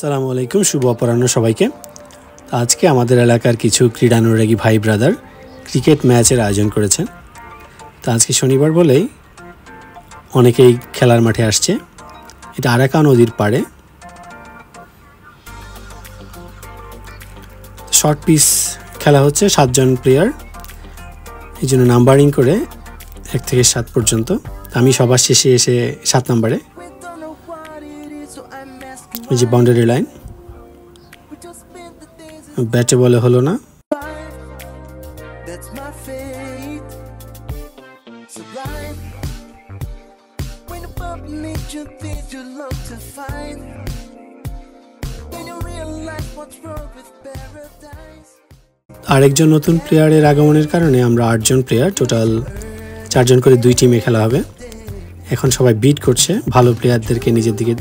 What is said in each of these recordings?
আসসালামু আলাইকুম, শুভ অপরাহ্ন সবাইকে। আজকে আমাদের এলাকার কিছু ক্রীড়ানুরাগী ভাই ব্রাদার ক্রিকেট ম্যাচের আয়োজন করেছেন। তো আজকে শনিবার বলেই অনেকেই খেলার মাঠে আসছে। এটা আরাকা নদীর পাড়ে। শর্ট পিচ খেলা হচ্ছে, 7 জন প্লেয়ার, এই জন্য নাম্বারিং করে 1 থেকে 7 পর্যন্ত। আমি সবার শেষে এসে 7 নম্বরে। এই যে বাউন্ডারি লাইন, ব্যাটে বলে হলো না। আরেকজন নতুন প্লেয়ারের আগমনের কারণে আমরা 8 জন প্লেয়ার, টোটাল 4 জন করে 2 টিমে খেলা হবে। এখন সবাই বিট করছে, ভালো প্লেয়ারদেরকে নিজের দিকে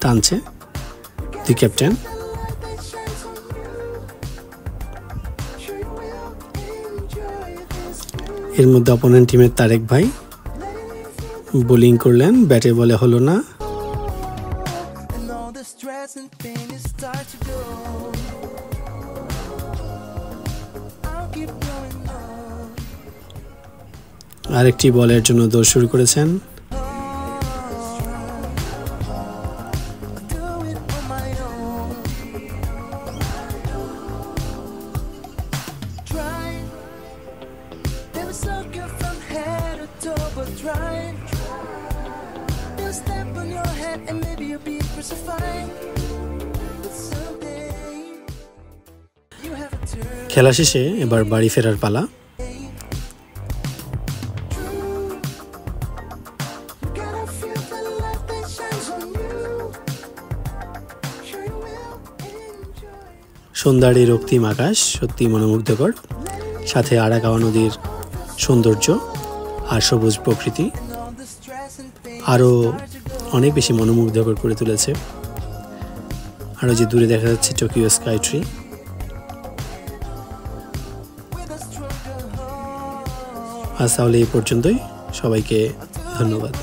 টানছে 2 ক্যাপ্টেন। এর মধ্যে অপোনেন্ট টিমের তারেক ভাই বোলিং করলেন, ব্যাটে বলে হলো না। আরেকটি বলের জন্য দৌড় শুরু করেছেন। খেলা শেষে এবার বাড়ি ফেরার পালা। সন্ধ্যার এই রক্তিম আকাশ সত্যি মনোমুগ্ধকর, সাথে আরাকা নদীর সৌন্দর্য আর সবুজ প্রকৃতি আরও অনেক বেশি মনোমুগ্ধকর করে তুলেছে। আরও যে দূরে দেখা যাচ্ছে টোকিও স্কাই ট্রি। আজ তাহলে এই পর্যন্তই, সবাইকে ধন্যবাদ।